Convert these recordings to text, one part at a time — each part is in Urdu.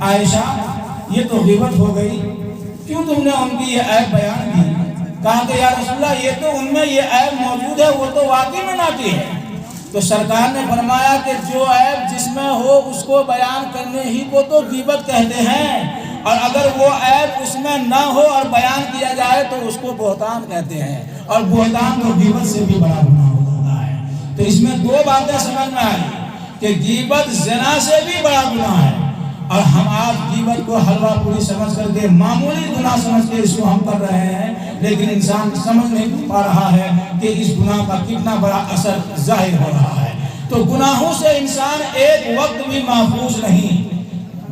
عائشہ یہ تو غیبت ہو گئی، کیوں تم نے ان کی یہ عیب بیان کی؟ کہا کہ یا رسول اللہ یہ تو ان میں یہ عیب موجود ہے، وہ تو واقعی میں ناتی ہے۔ تو سرکار نے فرمایا کہ جو عیب جس میں ہو اس کو بیان کرنے ہی کو تو غیبت کہتے ہیں، اور اگر وہ عیب اس میں نہ ہو اور بیان کیا جائے تو اس کو بہتان کہتے ہیں، اور بہتان تو غیبت سے بھی بڑا گناہ ہو جاتا ہے۔ تو اس میں دو باتیں سمجھ میں آئی کہ غیبت زنا سے بھی بڑا گناہ ہے، اور ہم آج غیبت کو حلوہ پوری سمجھ کر کے معمولی گناہ سمجھ کے اس کو ہم کر رہے ہیں، لیکن انسان سمجھ نہیں پا رہا ہے کہ اس گناہ کا کتنا بڑا اثر ظاہر ہو رہا ہے۔ تو گناہوں سے انسان ایک وقت بھی محفوظ نہیں۔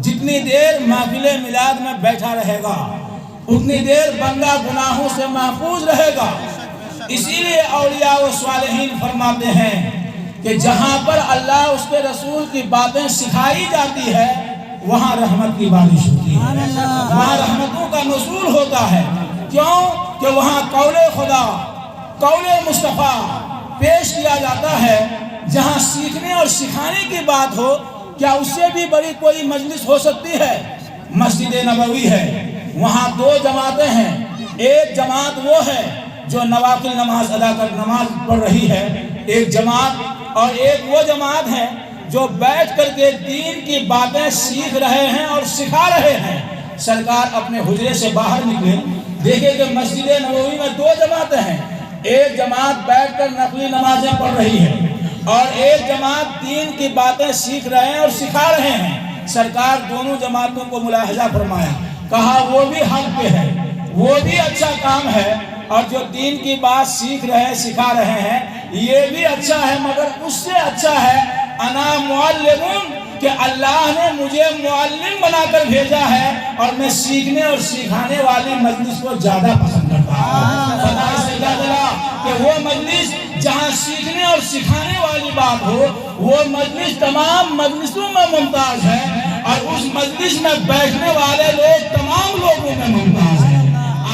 جتنی دیر محفل میلاد میں بیٹھا رہے گا اتنی دیر بندہ گناہوں سے محفوظ رہے گا۔ اسی لیے اولیاء و صالحین فرماتے ہیں کہ جہاں پر اللہ اس کے رسول کی باتیں سکھائی جاتی ہے وہاں رحمت کی بارش ہوتی ہے، وہاں رحمتوں کا نزول ہوتا ہے۔ کیوں کہ وہاں قول خدا، قول مصطفیٰ پیش کیا جاتا ہے۔ جہاں سیکھنے اور سکھانے کی بات ہو، کیا اس سے بھی بڑی کوئی مجلس ہو سکتی ہے؟ مسجد نبوی ہے، وہاں دو جماعتیں ہیں۔ ایک جماعت وہ ہے جو نوافل نماز ادا کر نماز پڑھ رہی ہے، ایک جماعت، اور ایک وہ جماعت ہے جو بیٹھ کر کے دین کی باتیں سیکھ رہے ہیں اور سکھا رہے ہیں۔ سرکار اپنے حجرے سے باہر نکلے، دیکھیں کہ مسجد نبوی میں دو جماعتیں ہیں۔ ایک جماعت بیٹھ کر نفلی نمازیں پڑھ رہی ہے اور ایک جماعت دین کی باتیں سیکھ رہے ہیں اور سکھا رہے ہیں۔ سرکار دونوں جماعتوں کو ملاحظہ فرمایا، کہا وہ بھی حق پہ ہے، وہ بھی اچھا کام ہے، اور جو دین کی بات سیکھ رہے ہیں سکھا رہے ہیں یہ بھی اچھا ہے، مگر اس سے اچھا ہے انا معلم، کہ اللہ نے مجھے معلم بنا کر بھیجا ہے اور میں سیکھنے اور سکھانے والی مجلس کو زیادہ پسند کرتا ہوں۔ پتہ سے کیا چلا کہ وہ مجلس جہاں سیکھنے اور سکھانے والی بات ہو، وہ مجلس تمام مجلسوں میں ممتاز ہے، اور اس مجلس میں بیٹھنے والے لوگ تمام لوگوں میں ممتاز ہیں۔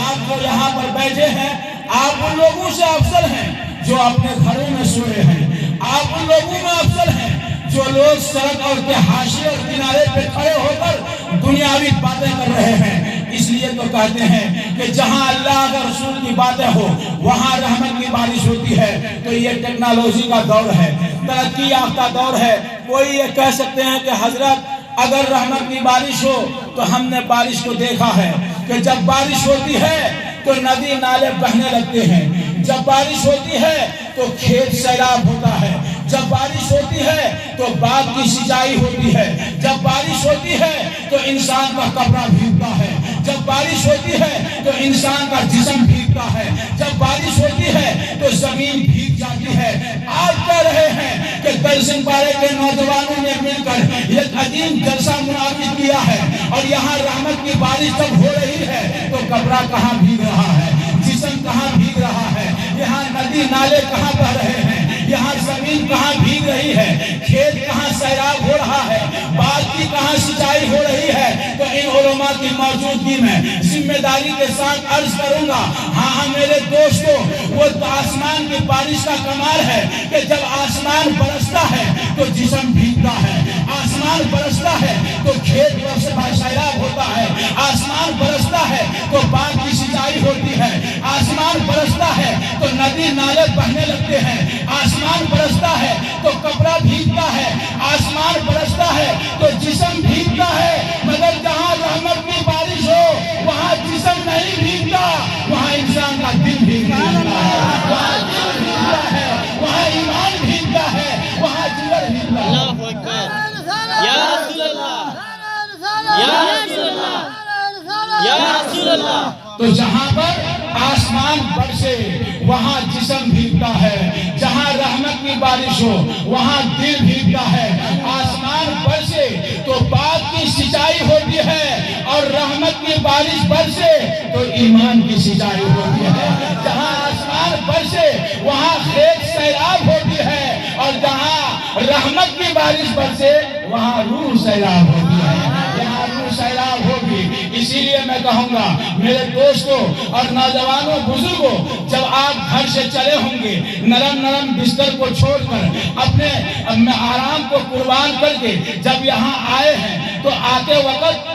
آپ جو یہاں پر بیٹھے ہیں آپ ان لوگوں سے افضل ہیں جو اپنے گھروں میں سوئے ہیں، آپ ان لوگوں میں افضل ہیں جو لوگ سڑک اور کے حاشیے اور کنارے پہ کھڑے ہو کر دنیاوی باتیں کر رہے ہیں۔ اس لیے تو کہتے ہیں کہ جہاں اللہ کا رسول کی باتیں ہو وہاں رحمت کی بارش ہوتی ہے۔ تو یہ ٹیکنالوجی کا دور ہے، ترقی یافتہ دور ہے۔ کوئی یہ کہہ سکتے ہیں کہ حضرت اگر رحمت کی بارش ہو تو ہم نے بارش کو دیکھا ہے کہ جب بارش ہوتی ہے تو ندی نالے بہنے لگتے ہیں، جب بارش ہوتی ہے تو کھیت سیراب ہوتا ہے، جب بارش ہوتی ہے تو باغ کی سینچائی ہوتی ہے، جب بارش ہوتی ہے تو انسان کا کپڑا بھیگتا ہے، جب بارش ہوتی ہے تو انسان کا جسم بھیگتا ہے، جب بارش ہوتی ہے تو زمین بھیگ جاتی ہے۔ آج کہہ رہے ہیں کہ درسن پارے کے نوجوانوں نے مل کر ایک عظیم جلسہ منعقد کیا ہے، اور یہاں رحمت کی بارش جب ہو رہی ہے تو کپڑا کہاں بھیگ رہا ہے، جسم کہاں بھیگ رہا ہے، یہاں ندی نالے کہاں بہ رہے ہیں، یہاں زمین کہاں بھیگ رہی ہے، کھیت کہاں سیراب ہو رہا ہے، باغ کی کہاں سینچائی ہو رہی ہے۔ تو ان علماء کی موجودگی میں ذمہ داری کے ساتھ عرض کروں گا، ہاں میرے دوستو، وہ آسمان کی بارش کا کمال ہے کہ جب آسمان برستا ہے تو جسم بھیگتا ہے، آسمان برستا ہے تو کھیت سیراب ہوتا ہے، آسمان برستا ہے تو باغ کی سینچائی ہوتی ہے، آسمان برستا ہے تو ندی نالے بہنے لگتے ہیں، آسمان برستا ہے تو کپڑا بھیگتا ہے، آسمان برستا ہے تو جسم بھیگتا ہے، مگر جہاں رحمت کی بارش ہو وہاں جسم نہیں بھیگتا، وہاں انسان کا دل بھیگتا ہے، وہاں دل بھیگتا ہے، وہاں ایمان بھیگتا ہے، وہاں جگر بھیگتا ہے۔ اللہ اکبر، یا رسول اللہ، یا رسول اللہ، یا رسول اللہ۔ تو جہاں پر آسمان برسے وہاں جسم بھیگتا ہے، جہاں رحمت کی بارش ہو وہاں دل بھیگتا ہے، آسمان برسے تو باغ کی سینچائی ہوتی ہے، اور رحمت کی بارش برسے تو ایمان کی سینچائی ہوتی ہے، جہاں آسمان برسے وہاں کھیت سیراب ہوتی ہے، اور جہاں رحمت کی بارش برسے وہاں روح سیراب ہوتی ہے، یہاں روح سیراب ہوگی۔ اسی لیے میں کہوں گا میرے دوستوں اور نوجوانوں بزرگوں، جب آپ گھر سے چلے ہوں گے نرم نرم بستر کو چھوڑ کر اپنے آرام کو قربان کر کے جب یہاں آئے ہیں تو آتے وقت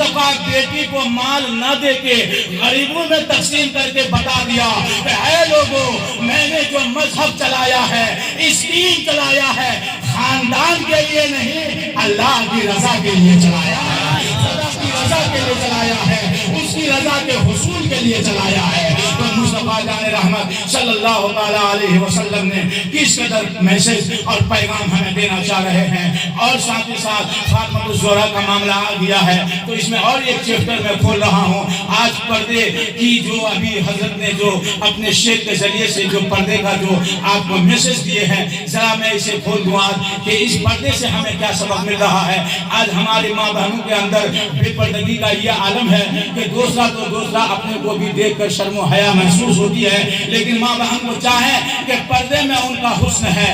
مصطفیٰ بیٹی کو مال نہ دے کے غریبوں میں تقسیم کر کے بتا دیا کہ اے لوگوں، میں نے جو مذہب چلایا ہے، اس دین چلایا ہے، خاندان کے لیے نہیں، اللہ کی رضا کے لیے چلایا ہے، خدا کی رضا کے لیے چلایا ہے، اس کی رضا کے حصول کے لیے چلایا ہے۔ تو مصطفیٰ جان رحمت صلی اللہ تعالیٰ علیہ وسلم نے کس قدر میسج اور پیغام ہمیں دینا چاہ رہے ہیں، اور ساتھ ہی ساتھ فاطمہ الزہرا کا معاملہ آ گیا ہے تو اس میں اور ایک چیپٹر میں کھول رہا ہوں۔ آج پردے کی جو ابھی حضرت نے جو اپنے شیخ کے ذریعے سے جو پردے کا جو آپ کو میسج دیے ہیں، ذرا میں اسے کھول دوں آج کہ اس پردے سے ہمیں کیا سبق مل رہا ہے۔ آج ہماری ماں بہنوں کے اندر بے پردگی کا یہ عالم ہے کہ دوسرا تو دوسرا اپنے کو بھی دیکھ کر شرم و حیا محسوس ہوتی ہے، لیکن ماں بہن کو چاہیں کہ پردے میں ان کا حسن ہے۔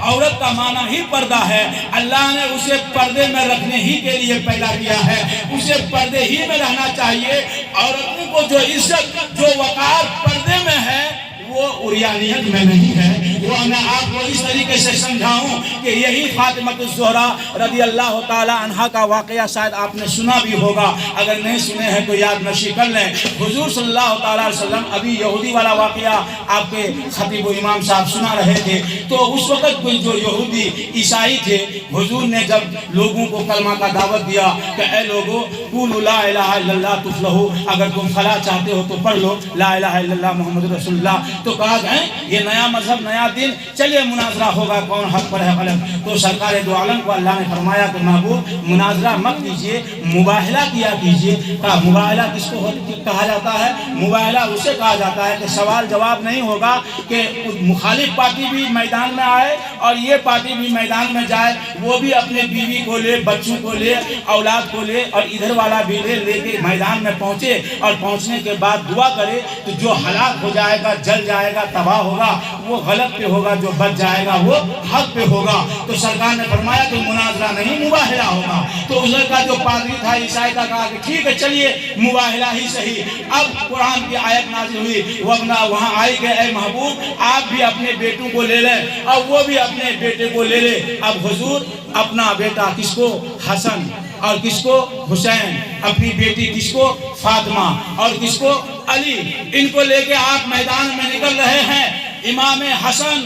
عورت کا معنی ہی پردہ ہے، اللہ نے اسے پردے میں رکھنے ہی کے لیے پیدا کیا ہے، اسے پردے ہی میں رہنا چاہیے۔ عورتوں کو جو عزت، جو وقار پردے میں ہے، وہ عریانیت میں نہیں ہے۔ وہ میں آپ کو اس طریقے سے سمجھاؤں کہ یہی فاطمہ الزہرا رضی اللہ تعالی عنہا کا واقعہ شاید آپ نے سنا بھی ہوگا، اگر نہیں سنے ہیں تو یاد نشی کر لیں۔ حضور صلی اللہ تعالی علیہ وسلم ابھی یہودی والا واقعہ آپ کے خطیب و امام صاحب سنا رہے تھے، تو اس وقت کوئی جو یہودی عیسائی تھے، حضور نے جب لوگوں کو کلمہ کا دعوت دیا کہ اے لوگو قولوا لا الہ الا اللہ تفلحوا، اگر تم فلاح چاہتے ہو تو پڑھ لو لا الہ الا اللہ محمد رسول اللہ، تو کہا کہ یہ نیا مذہب، نیا دین، چلیے مناظرہ ہوگا کون حق پر ہے غلط۔ تو سرکار دو عالم کو اللہ نے فرمایا کہ محبوب مناظرہ مت کیجیے، مباہلہ کیا کیجیے۔ کہا مباہلہ کس کو کہا جاتا ہے؟ مباہلہ اسے کہا جاتا ہے کہ سوال جواب نہیں ہوگا، کہ مخالف پارٹی بھی میدان میں آئے اور یہ پارٹی بھی میدان میں جائے، وہ بھی اپنے بیوی کو لے، بچوں کو لے، اولاد کو لے، اور ادھر والا بھی لے کے میدان میں پہنچے، اور پہنچنے کے بعد دعا کرے تو جو ہلاک ہو جائے گا، جل جائے گا، تباہ ہوگا، وہ غلط پہ ہوگا، جو بچ جائے گا وہ حق پہ ہوگا۔ تو سرکار نے فرمایا کہ مناظرہ نہیں، مباہلہ ہوگا۔ تو ادھر کا جو پادری تھا عیسائی کا کہا کہ ٹھیک ہے چلیے مباہلہ ہی صحیح۔ اب قرآن کی آیت نازل ہوئی، وہاں آئی کہ اے محبوب آپ بھی اپنے بیٹوں کو لے لیں اور وہ بھی اپنے بیٹے کو لے لے۔ اب حضور اپنا بیٹا کس کو؟ حسن، اور کس کو؟ حسین، اپنی بیٹی کس کو؟ فاطمہ، اور کس کو؟ علی، ان کو لے کے آپ میدان میں نکل رہے ہیں۔ امام حسن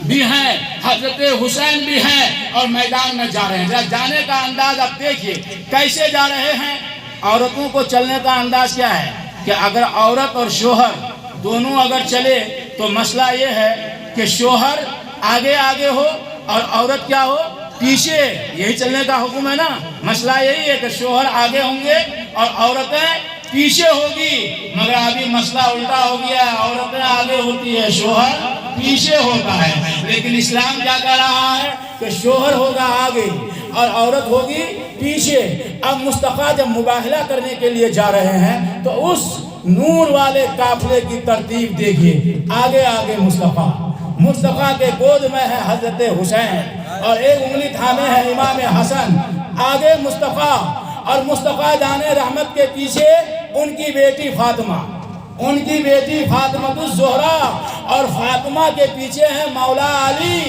بھی ہیں، حضرت حسین بھی ہیں، اور میدان میں جا رہے ہیں۔ جانے کا انداز اب دیکھیے کیسے جا رہے ہیں۔ عورتوں کو چلنے کا انداز کیا ہے کہ اگر عورت اور شوہر دونوں اگر چلے تو مسئلہ یہ ہے کہ شوہر آگے آگے ہو اور عورت کیا ہو؟ پیچھے۔ یہی چلنے کا حکم ہے نا۔ مسئلہ یہی ہے کہ شوہر آگے ہوں گے اور عورتیں پیچھے ہوگی، مگر ابھی مسئلہ الٹا ہو گیا ہے، عورتیں آگے ہوتی ہے، شوہر پیچھے ہوتا ہے۔ لیکن اسلام کیا کہہ رہا ہے کہ شوہر ہوگا آگے اور عورت ہوگی پیچھے۔ اب مصطفیٰ جب مباہلہ کرنے کے لیے جا رہے ہیں تو اس نور والے قافلے کی ترتیب دیکھیے، آگے آگے مصطفیٰ کے گود میں ہے حضرت حسین، اور ایک انگلی تھامے ہے امام حسن، آگے مصطفیٰ، اور مصطفیٰ جان رحمت کے پیچھے ان کی بیٹی فاطمہ، ان کی بیٹی فاطمہ الزہرا، اور فاطمہ کے پیچھے ہے مولا علی۔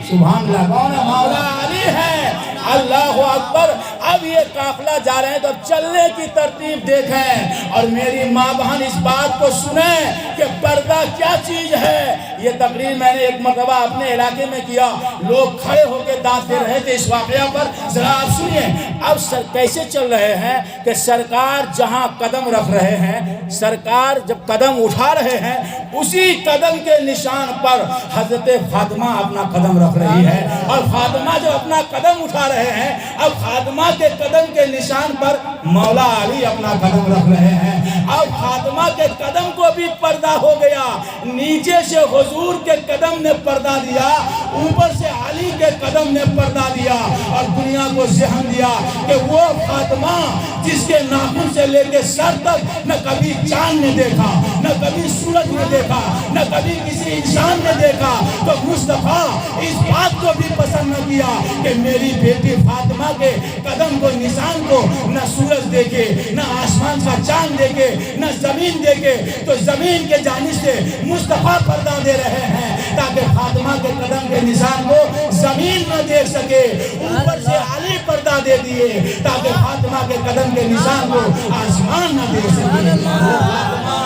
سبحان اللہ، کون ہے؟ مولا علی ہے۔ اللہ اکبر۔ اب یہ قافلہ جا رہے ہیں تو اب چلنے کی ترتیب دیکھیں، اور میری ماں بہن اس بات کو سنیں کہ پردہ کیا چیز ہے۔ یہ تقریر میں نے ایک مرتبہ اپنے علاقے میں کیا، لوگ کھڑے ہو کے داد دے رہے تھے اس واقعہ پر، ذرا آپ سنیے اب کیسے چل رہے ہیں کہ سرکار جہاں قدم رکھ رہے ہیں، سرکار جب قدم اٹھا رہے ہیں اسی قدم کے نشان پر حضرت فاطمہ اپنا قدم رکھ رہی ہے، اور فاطمہ جو اپنا قدم اٹھا رہے ہیں، اب فاطمہ کے قدم کے نشان پر مولا علی اپنا قدم رکھ رہے ہیں۔ اب فاطمہ کے قدم کو بھی پردہ ہو گیا، نیچے سے حضور کے قدم نے پردہ دیا، اوپر سے علی کے قدم نے پردہ دیا، اور دنیا کو ذہن دیا کہ وہ فاطمہ جس کے ناخن سے لے کے سر تک نہ کبھی چاند نے دیکھا، نہ کبھی سورج نے دیکھا، نہ کبھی کسی انسان نے دیکھا، تو مصطفیٰ اس بات کو بھی پسند نہ کیا کہ میری بیٹی فاطمہ کے قدم کو، نشان کو نہ سورج دیکھے، نہ آسمان آسمان کا چاند دے کے نہ زمین دے کے، تو زمین کے جانب سے مصطفیٰ پردہ دے رہے ہیں تاکہ فاطمہ کے قدم کے نشان کو زمین نہ دیکھ سکے۔ اوپر سے علی پردہ دے دیے تاکہ فاطمہ کے قدم کے نشان کو آسمان نہ دیکھ سکے۔ فاطمہ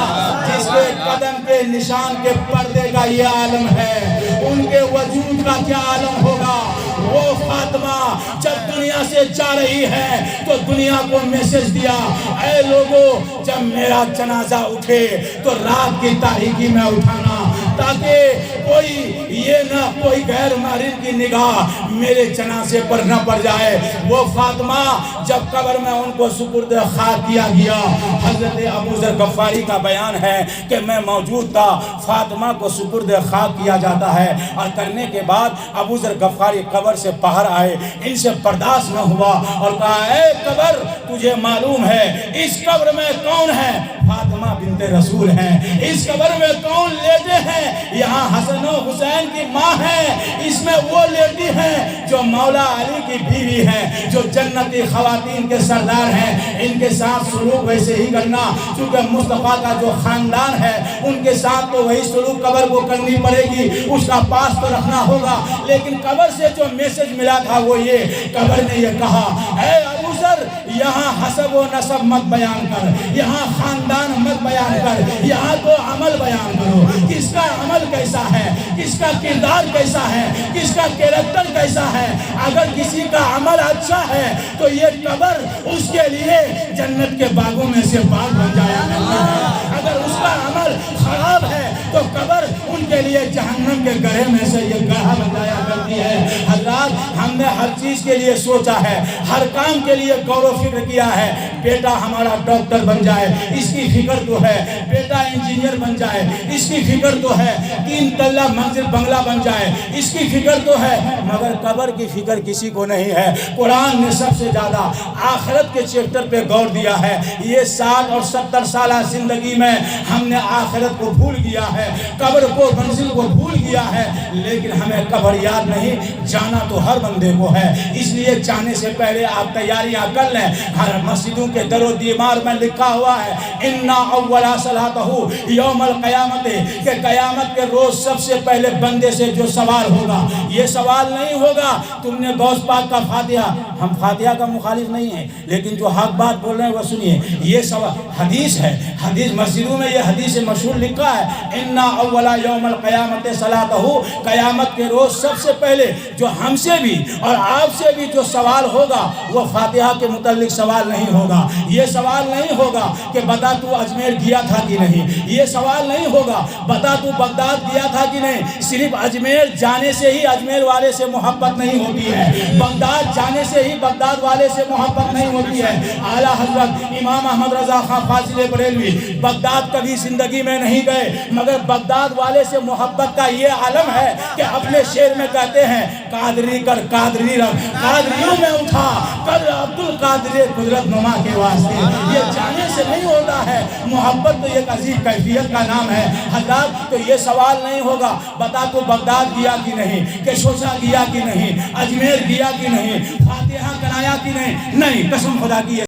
جس کے قدم کے نشان کے پردے کا یہ عالم ہے، ان کے وجود کا کیا عالم ہوگا؟ وہ فاطمہ جب دنیا سے جا رہی ہے تو دنیا کو میسج دیا، اے لوگوں جب میرا جنازہ اٹھے تو رات کی تاریکی میں اٹھانا، تاکہ کوئی غیر محرم کی نگاہ میرے جنازے پر نہ پڑ جائے۔ وہ فاطمہ جب قبر میں ان کو سپرد خاک کیا گیا، حضرت ابوذر غفاری کا بیان ہے کہ میں موجود تھا، فاطمہ کو سپرد خاک کیا جاتا ہے، اور کرنے کے بعد ابوذر غفاری قبر سے باہر آئے، ان سے برداشت نہ ہوا اور کہا، اے قبر تجھے معلوم ہے اس قبر میں کون ہے؟ فاطمہ بنت رسول ہیں۔ اس قبر میں کون لیٹے ہیں؟ یہاں حسن و حسین کی ماں ہے، اس میں وہ لیٹی ہیں جو مولا علی کی بیوی ہیں، جو جنتی خواتین کے سردار ہیں۔ ان کے ساتھ سلوک ویسے ہی کرنا، چونکہ مصطفیٰ کا جو خاندان ہے ان کے ساتھ تو وہی سلوک قبر کو کرنی پڑے گی، اس کا پاس تو رکھنا ہوگا۔ لیکن قبر سے جو میسج ملا تھا وہ یہ، قبر نے یہ کہا، اے ابوذر یہاں حسب و نسب مت بیان کر، یہاں خاندان مت بیان کر، یہاں تو عمل بیان کرو، کس کا عمل کیسا ہے، کس کا کردار کیسا ہے، کس کا کیریکٹر کیسا ہے۔ اگر کسی کا عمل اچھا ہے تو یہ قبر اس کے لیے جنت کے باغوں میں سے باغ بن جایا کرتا ہے، اگر اس کا عمل خراب ہے تو قبر ان کے لیے جہنم کے گڑھے میں سے یہ گڑھا بن جایا کرتی ہے۔ حضرات ہم نے ہر چیز کے لیے سوچا ہے، ہر کام کے لیے غور و فکر کیا ہے، بیٹا ہمارا ڈاکٹر بن جائے اس کی فکر تو ہے، بیٹا انجینئر بن جائے اس کی فکر تو ہے، 3 تلہ منزل بنگلہ بن جائے اس کی فکر تو ہے، مگر قبر کی فکر کسی کو نہیں ہے۔ قرآن نے سب سے زیادہ آخرت کے چیپٹر پہ غور دیا ہے۔ یہ 60 اور 70 سالہ زندگی میں ہم نے آخرت کو بھول گیا ہے، قبر کو منزل کو بھول گیا ہے، لیکن ہمیں قبر یاد نہیں۔ جانا تو ہر بندے کو ہے، اس لیے جانے سے پہلے آپ تیاریاں کر لیں۔ ہر مسجدوں کے در و دیوار میں لکھا ہوا ہے، اِنَّا أَوَّلَ صَلَاتَهُ يَوْمَ الْقِيَامَةِ، کہ قیامت کے روز سب سے پہلے بندے سے جو سوال ہوگا، یہ سوال نہیں ہوگا تم نے غوث پاک کا فاتحہ، ہم فاتحہ کا مخالف نہیں ہیں لیکن جو حق بات بول رہے ہیں وہ سنیے، یہ سوال حدیث ہے، حدیث مسجدوں میں یہ حدیث مشہور لکھا ہے، اِنَّا أَوَّلَ يَوْمَ الْقِيَامَةِ صَلَاتَهُ، قیامت کے روز سب سے پہلے جو ہم سے بھی اور آپ سے بھی جو سوال ہوگا وہ فاتحہ کے متعلق سوال نہیں ہوگا۔ یہ سوال نہیں ہوگا کہ بتا تو اجمیر گیا تھا کہ نہیں، یہ سوال نہیں ہوگا بتا تو بغداد گیا تھا کہ نہیں۔ صرف اجمیر جانے سے ہی اجمیر والے سے محبت نہیں ہوتی ہے، بغداد جانے سے ہی بغداد والے سے محبت نہیں ہوتی ہے۔ اعلیٰ حضرت امام احمد رضا خان فاضل بریلوی بغداد کبھی زندگی میں نہیں گئے، مگر بغداد والے سے محبت کا یہ عالم ہے کہ اپنے شعر میں کہتے ہیں، قادری کر قادری رکھ، قادریوں میں اٹھا کر عبد القادر قدرت نما کے واسطے۔ یہ جانے سے نہیں ہوتا ہے، محبت تو ایک عظیم کیفیت کا نام ہے۔ حضرات تو یہ سوال نہیں ہوگا بتا تو بغداد گیا کہ نہیں، کہ شوشا گیا کہ نہیں، اجمیر گیا کہ نہیں، فاتحہ کرایا کہ نہیں، قسم خدا کی